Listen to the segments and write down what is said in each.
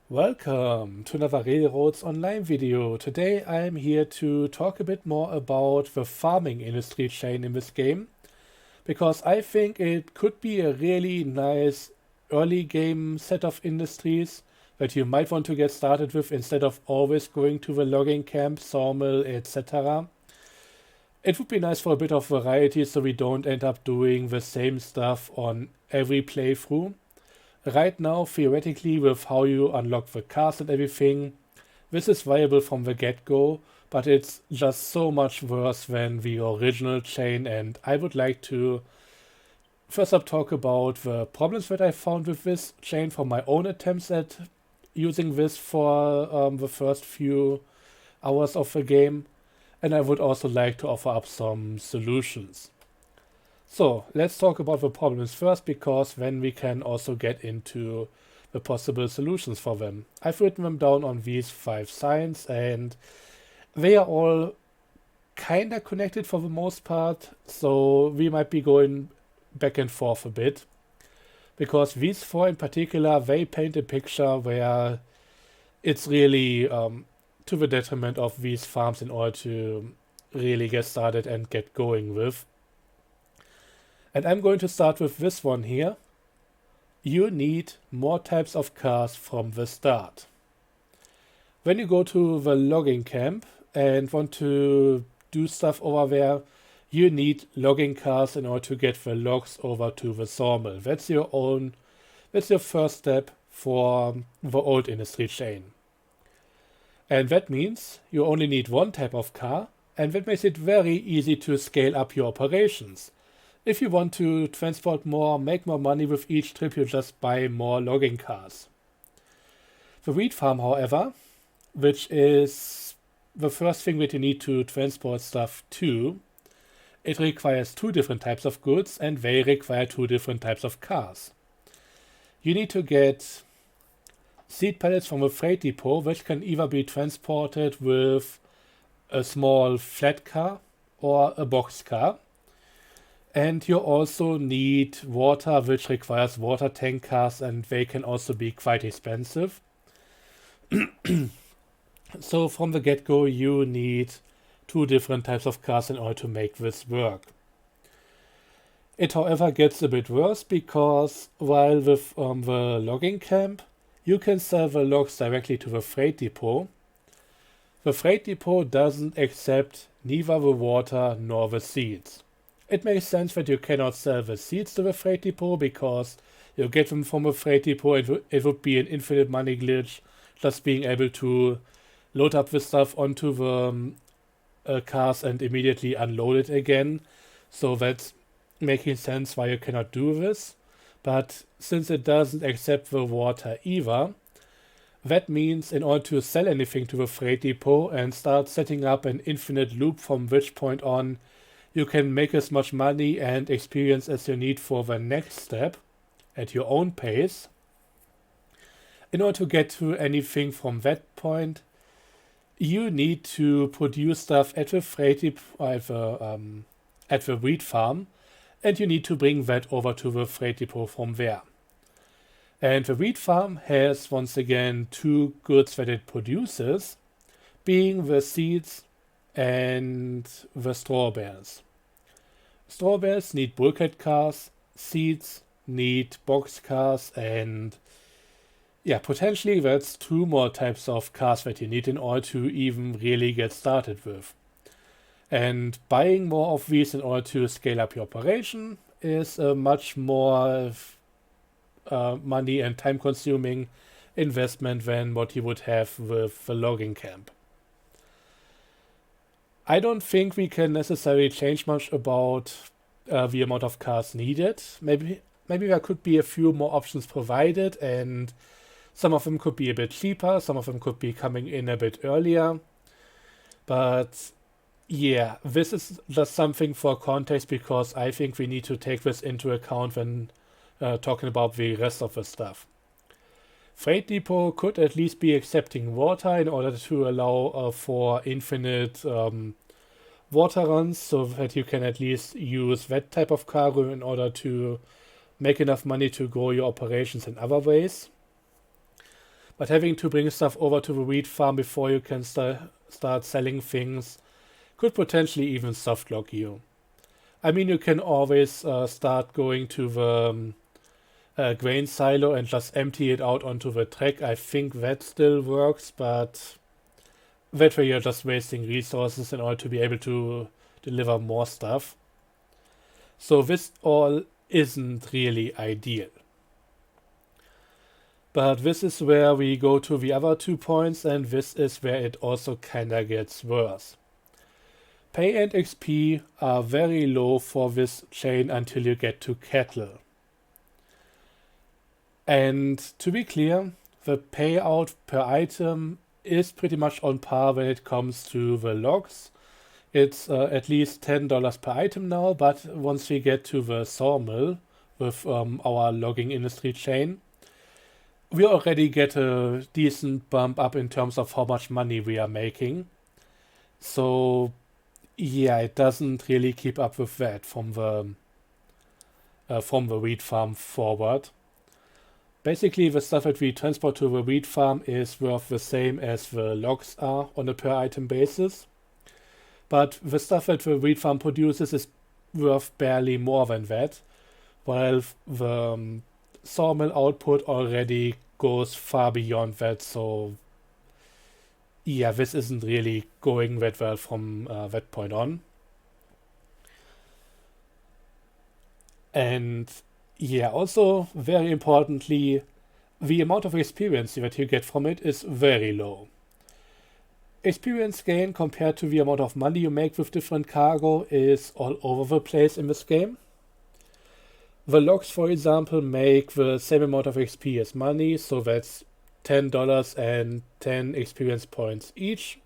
Welcome to another Railroads Online video. Today I'm here to talk a bit more about the farming industry chain in this game, because I think it could be a really nice early game set of industries that you might want to get started with instead of always going to the logging camp, sawmill, etc. It would be nice for a bit of variety so we don't end up doing the same stuff on every playthrough. Right now, theoretically, with how you unlock the cars and everything, this is viable from the get-go, but it's just so much worse than the original chain, and I would like to first up talk about the problems that I found with this chain from my own attempts at using this for the first few hours of the game, and I would also like to offer up some solutions. So let's talk about the problems first, because then we can also get into the possible solutions for them. I've written them down on these 5 signs, and they are all kinda connected for the most part, so we might be going back and forth a bit. Because these four in particular, they paint a picture where it's really to the detriment of these farms in order to really get started and get going with. And I'm going to start with this one here. You need more types of cars from the start. When you go to the logging camp and want to do stuff over there, you need logging cars in order to get the logs over to the sawmill. That's your first step for the old industry chain. And that means you only need one type of car, and that makes it very easy to scale up your operations. If you want to transport more, make more money with each trip, you just buy more logging cars. The wheat farm, however, which is the first thing that you need to transport stuff to, it requires 2 different types of goods, and they require 2 different types of cars. You need to get seed pallets from a freight depot, which can either be transported with a small flat car or a box car. And you also need water, which requires water tank cars, and they can also be quite expensive. So from the get-go, you need 2 different types of cars in order to make this work. It, however, gets a bit worse, because while with the logging camp, you can sell the logs directly to the freight depot. The freight depot doesn't accept neither the water nor the seeds. It makes sense that you cannot sell the seeds to the freight depot, because you get them from a freight depot. It would be an infinite money glitch just being able to load up the stuff onto the cars and immediately unload it again. So that's making sense why you cannot do this. But since it doesn't accept the water either, that means in order to sell anything to the freight depot and start setting up an infinite loop from which point on you can make as much money and experience as you need for the next step at your own pace. In order to get to anything from that point, you need to produce stuff at the freight depot, at the wheat farm, and you need to bring that over to the freight depot from there. And the wheat farm has once again 2 goods that it produces, being the seeds and the straw bales. Straw bales need bulkhead cars, seeds need box cars, and yeah, potentially that's 2 more types of cars that you need in order to even really get started with. And buying more of these in order to scale up your operation is a much more money and time consuming investment than what you would have with the logging camp. I don't think we can necessarily change much about the amount of cars needed. Maybe there could be a few more options provided, and some of them could be a bit cheaper, some of them could be coming in a bit earlier. But yeah, this is just something for context, because I think we need to take this into account when talking about the rest of the stuff. Freight depot could at least be accepting water in order to allow for infinite water runs, so that you can at least use that type of cargo in order to make enough money to grow your operations in other ways. But having to bring stuff over to the wheat farm before you can start selling things could potentially even soft lock you. I mean, you can always start going to the grain silo and just empty it out onto the track. I think that still works, but that way you're just wasting resources in order to be able to deliver more stuff. So this all isn't really ideal. But this is where we go to the other 2 points, and this is where it also kinda gets worse. Pay and XP are very low for this chain until you get to cattle. And to be clear, the payout per item is pretty much on par when it comes to the logs. It's at least $10 per item now, but once we get to the sawmill with our logging industry chain, we already get a decent bump up in terms of how much money we are making. So yeah, it doesn't really keep up with that from the wheat farm forward. Basically, the stuff that we transport to the wheat farm is worth the same as the logs are on a per item basis. But the stuff that the wheat farm produces is worth barely more than that, while the sawmill output already goes far beyond that. So yeah, this isn't really going that well from that point on. And yeah, also very importantly, the amount of experience that you get from it is very low. Experience gain compared to the amount of money you make with different cargo is all over the place in this game. The logs, for example, make the same amount of XP as money, so that's $10 and 10 experience points each.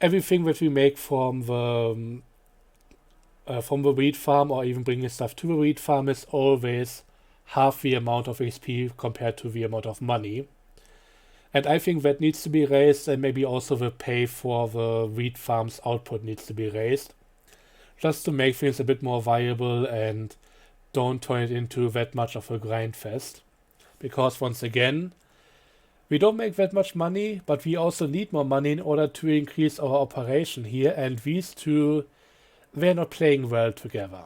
Everything that we make from the wheat farm, or even bringing stuff to the wheat farm, is always half the amount of XP compared to the amount of money. And I think that needs to be raised, and maybe also the pay for the wheat farm's output needs to be raised, just to make things a bit more viable and don't turn it into that much of a grind fest. Because once again, we don't make that much money, but we also need more money in order to increase our operation here, and these two, they're not playing well together.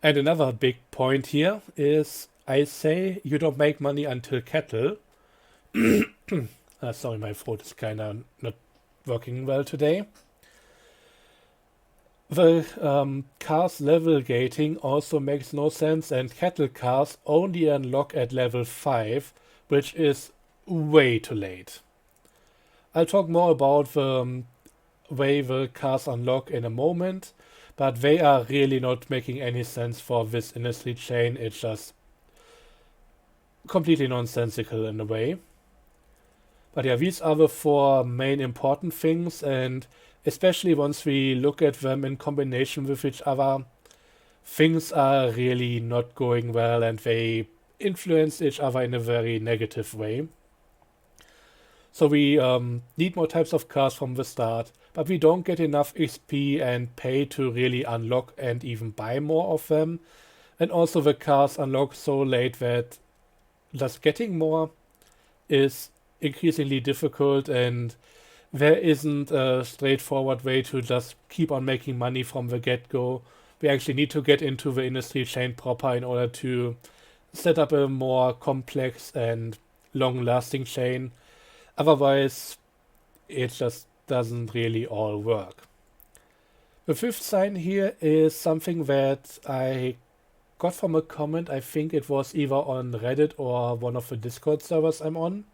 And another big point here is, I say you don't make money until cattle. Sorry, my throat is kinda not working well today. The cars level gating also makes no sense, and cattle cars only unlock at level 5, which is way too late. I'll talk more about the way the cars unlock in a moment, but they are really not making any sense for this industry chain. It's just completely nonsensical in a way. But yeah, these are the 4 main important things, and especially once we look at them in combination with each other, things are really not going well, and they influence each other in a very negative way. So we need more types of cars from the start, but we don't get enough XP and pay to really unlock and even buy more of them. And also the cars unlock so late that just getting more is increasingly difficult, and there isn't a straightforward way to just keep on making money from the get-go. We actually need to get into the industry chain proper in order to set up a more complex and long-lasting chain. Otherwise, it just doesn't really all work. The 5th sign here is something that I got from a comment. I think it was either on Reddit or one of the Discord servers I'm on.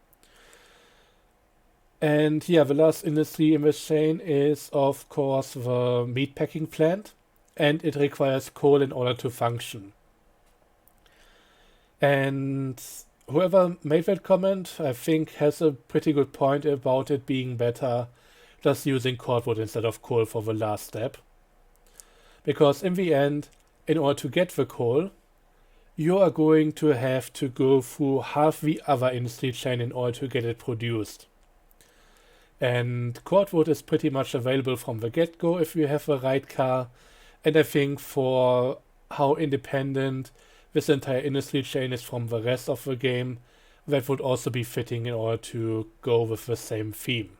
And yeah, the last industry in this chain is, of course, the meatpacking plant, and it requires coal in order to function. And whoever made that comment, I think, has a pretty good point about it being better just using cordwood instead of coal for the last step. Because in the end, in order to get the coal, you are going to have to go through half the other industry chain in order to get it produced. And cordwood is pretty much available from the get-go if you have the right car. And I think for how independent this entire industry chain is from the rest of the game, that would also be fitting in order to go with the same theme.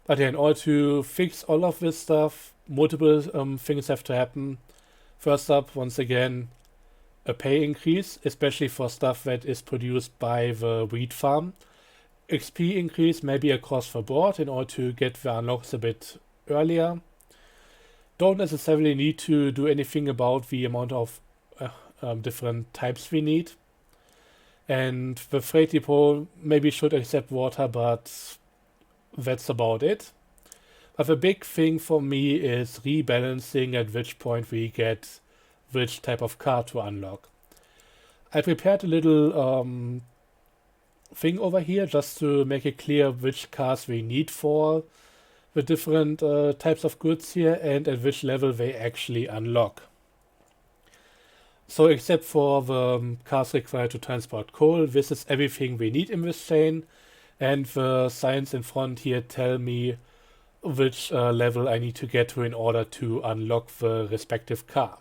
But yeah, in order to fix all of this stuff, multiple things have to happen. First up, once again, a pay increase, especially for stuff that is produced by the wheat farm. XP increase maybe across the board in order to get the unlocks a bit earlier. Don't necessarily need to do anything about the amount of different types we need. And the freight depot maybe should accept water, but that's about it. But the big thing for me is rebalancing at which point we get which type of car to unlock. I prepared a little thing over here just to make it clear which cars we need for the different types of goods here and at which level they actually unlock. So except for the cars required to transport coal, this is everything we need in this chain, and the signs in front here tell me which level I need to get to in order to unlock the respective car.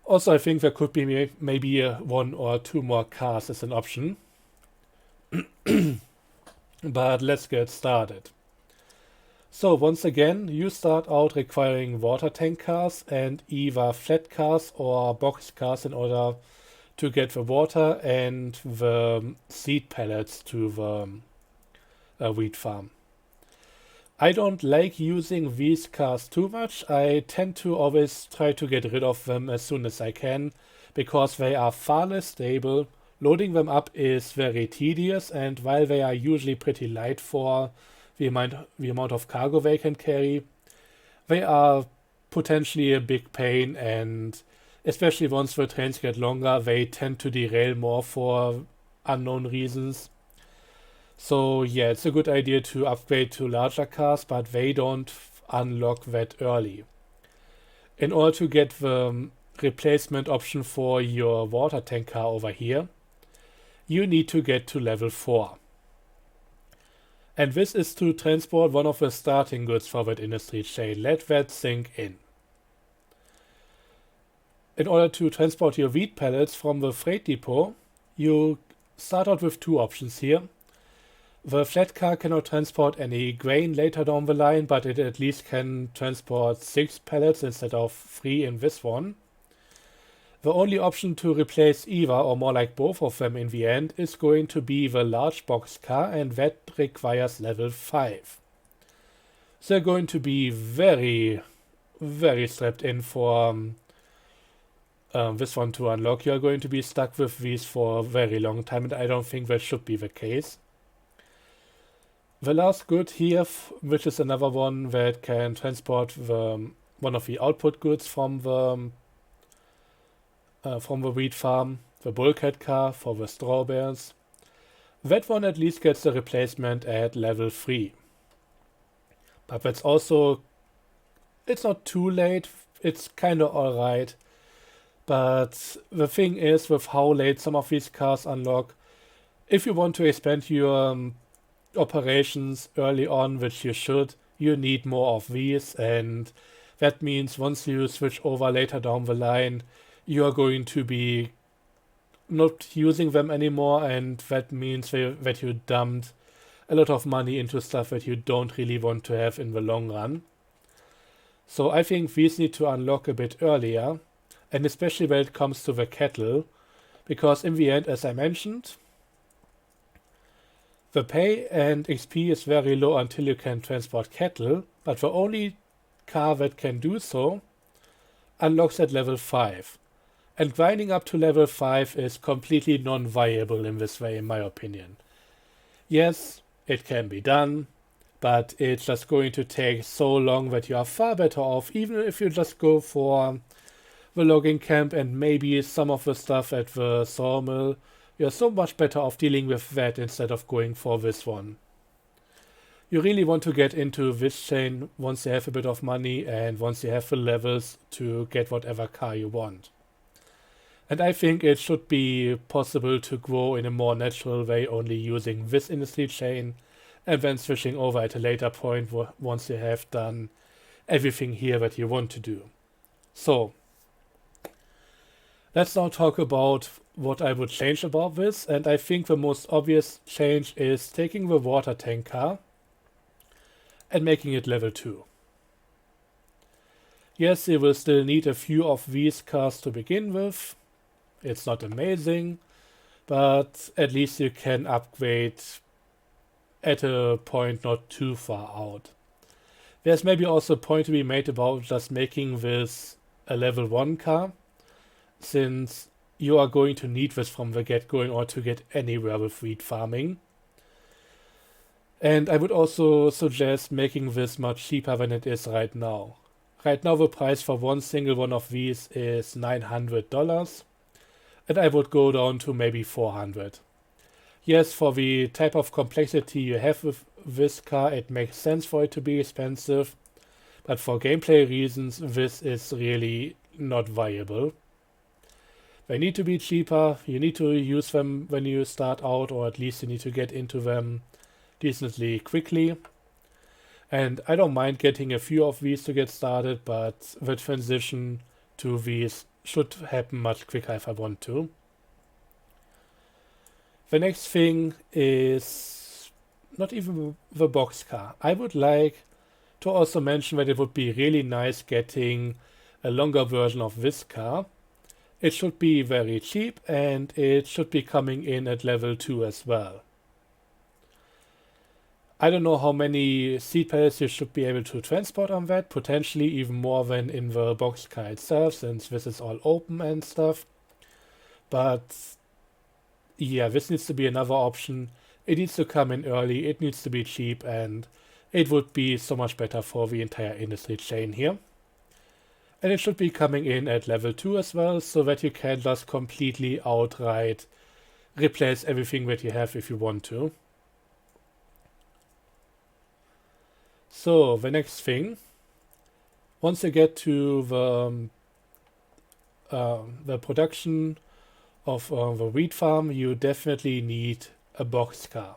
Also, I think there could be maybe one or two more cars as an option. But let's get started. So once again, you start out requiring water tank cars and either flat cars or box cars in order to get the water and the seed pellets to the wheat farm. I don't like using these cars too much. I tend to always try to get rid of them as soon as I can, because they are far less stable. Loading them up is very tedious, and while they are usually pretty light for the amount of cargo they can carry, they are potentially a big pain, and especially once the trains get longer, they tend to derail more for unknown reasons. So yeah, it's a good idea to upgrade to larger cars, but they don't unlock that early. In order to get the replacement option for your water tank car over here, you need to get to level 4. And this is to transport one of the starting goods for that industry chain. Let that sink in. In order to transport your wheat pellets from the freight depot, you start out with two options here. The flat car cannot transport any grain later down the line, but it at least can transport 6 pallets instead of 3 in this one. The only option to replace either, or more like both of them in the end, is going to be the large box car, and that requires level 5. They're going to be very, very strapped in for this one to unlock. You're going to be stuck with these for a very long time, and I don't think that should be the case. The last good here, which is another one that can transport one of the output goods from the wheat farm, the bulkhead car for the straw bales. That one at least gets a replacement at level 3. But that's also, it's not too late, it's kind of alright. But the thing is, with how late some of these cars unlock, if you want to expand your operations early on, which you should, you need more of these, and that means once you switch over later down the line, you are going to be not using them anymore, and that means that you dumped a lot of money into stuff that you don't really want to have in the long run. So I think these need to unlock a bit earlier, and especially when it comes to the cattle, because in the end, as I mentioned, the pay and XP is very low until you can transport cattle, but the only car that can do so unlocks at level 5. And grinding up to level 5 is completely non-viable in this way, in my opinion. Yes, it can be done, but it's just going to take so long that you are far better off, even if you just go for the logging camp and maybe some of the stuff at the sawmill. You're so much better off dealing with that instead of going for this one. You really want to get into this chain once you have a bit of money and once you have the levels to get whatever car you want. And I think it should be possible to grow in a more natural way only using this industry chain and then switching over at a later point once you have done everything here that you want to do. So let's now talk about what I would change about this, and I think the most obvious change is taking the water tank car and making it level 2. Yes, you will still need a few of these cars to begin with. It's not amazing, but at least you can upgrade at a point not too far out. There's maybe also a point to be made about just making this a level 1 car, since you are going to need this from the get-go in order to get anywhere with wheat farming. And I would also suggest making this much cheaper than it is right now. Right now the price for one single one of these is $900, and I would go down to maybe $400. Yes, for the type of complexity you have with this car, it makes sense for it to be expensive, but for gameplay reasons, this is really not viable. They need to be cheaper, you need to use them when you start out, or at least you need to get into them decently quickly. And I don't mind getting a few of these to get started, but the transition to these should happen much quicker if I want to. The next thing is not even the boxcar. I would like to also mention that it would be really nice getting a longer version of this car. It should be very cheap and it should be coming in at level 2 as well. I don't know how many seat pallets you should be able to transport on that, potentially even more than in the boxcar itself, since this is all open and stuff. But yeah, this needs to be another option. It needs to come in early, it needs to be cheap, and it would be so much better for the entire industry chain here. And it should be coming in at level 2 as well, so that you can just completely outright replace everything that you have if you want to. So the next thing, once you get to the production of the wheat farm, you definitely need a boxcar.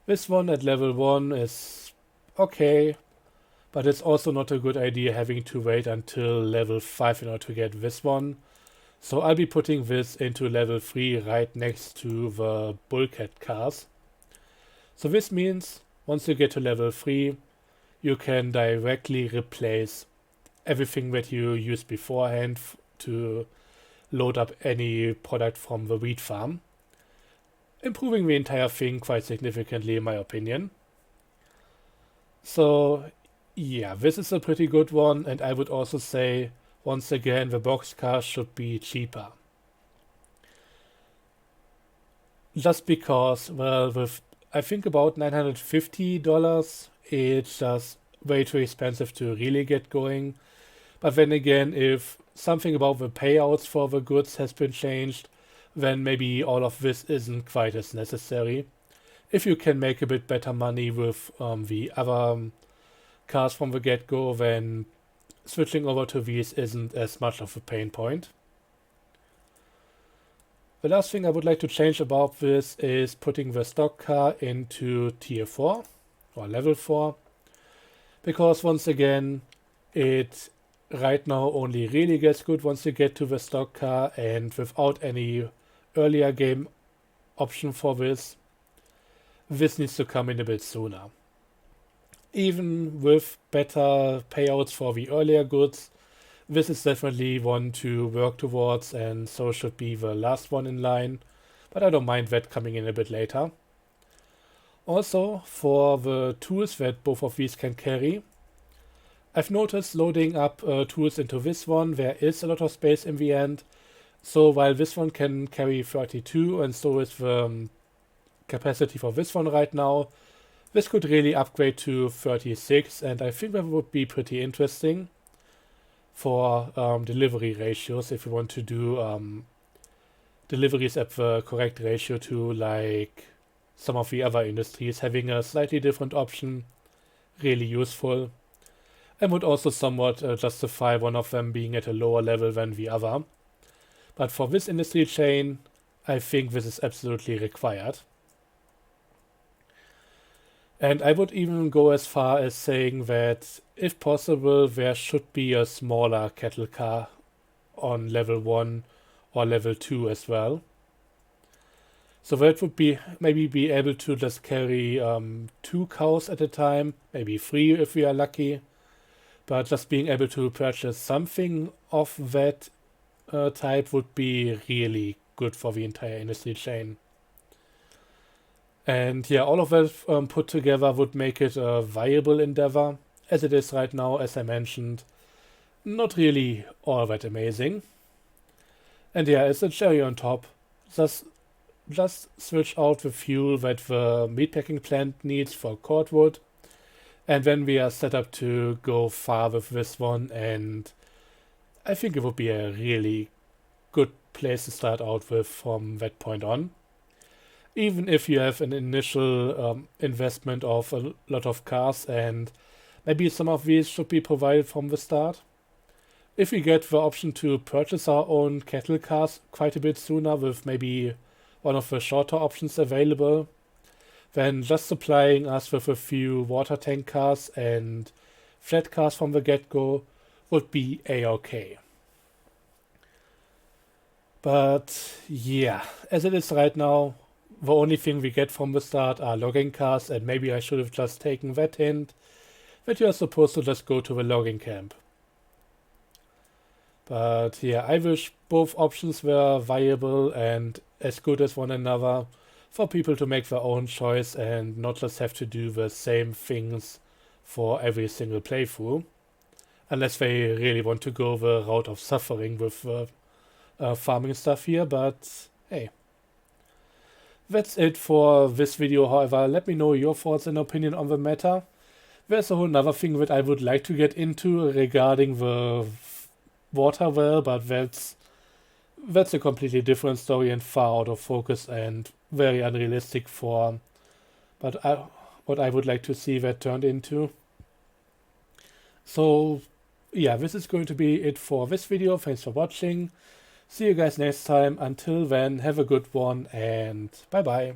This one at level 1 is okay, but it's also not a good idea having to wait until level 5 in order to get this one. So I'll be putting this into level 3 right next to the bulkhead cars. So this means once you get to level 3, you can directly replace everything that you used beforehand to load up any product from the wheat farm, improving the entire thing quite significantly in my opinion. So yeah, this is a pretty good one, and I would also say once again the boxcar should be cheaper. Just because, well, with I think about $950, it's just way too expensive to really get going. But then again, if something about the payouts for the goods has been changed, then maybe all of this isn't quite as necessary. If you can make a bit better money with the other cars from the get-go, then switching over to these isn't as much of a pain point. The last thing I would like to change about this is putting the stock car into tier 4 or level 4, because once again it right now only really gets good once you get to the stock car, and without any earlier game option for this needs to come in a bit sooner. Even with better payouts for the earlier goods, this is definitely one to work towards, and so should be the last one in line, but I don't mind that coming in a bit later. Also, for the tools that both of these can carry, I've noticed loading up tools into this one, there is a lot of space in the end. So while this one can carry 32, and so is the capacity for this one right now, this could really upgrade to 36, and I think that would be pretty interesting for delivery ratios if you want to do deliveries at the correct ratio to like some of the other industries. Having a slightly different option, really useful, and would also somewhat justify one of them being at a lower level than the other. But for this industry chain, I think this is absolutely required. And I would even go as far as saying that if possible, there should be a smaller cattle car on level 1 or level 2 as well. So that would be maybe be able to just carry 2 cows at a time, maybe 3 if we are lucky. But just being able to purchase something of that type would be really good for the entire industry chain. And yeah, all of that put together would make it a viable endeavor. As it is right now, as I mentioned, not really all that amazing. And yeah, as a cherry on top, just switch out the fuel that the meatpacking plant needs for cordwood, and then we are set up to go far with this one, and I think it would be a really good place to start out with from that point on. Even if you have an initial investment of a lot of cars, and maybe some of these should be provided from the start. If we get the option to purchase our own cattle cars quite a bit sooner with maybe one of the shorter options available, then just supplying us with a few water tank cars and flat cars from the get-go would be a-okay. But yeah, as it is right now, the only thing we get from the start are logging cars, and maybe I should have just taken that hint that you are supposed to just go to the logging camp. But yeah, I wish both options were viable and as good as one another for people to make their own choice and not just have to do the same things for every single playthrough. Unless they really want to go the route of suffering with farming stuff here, but hey. That's it for this video, however. Let me know your thoughts and opinion on the matter. There's a whole nother thing that I would like to get into regarding the water well, but that's a completely different story and far out of focus and very unrealistic for what I would like to see that turned into. So yeah, this is going to be it for this video. Thanks for watching. See you guys next time. Until then, have a good one and bye bye.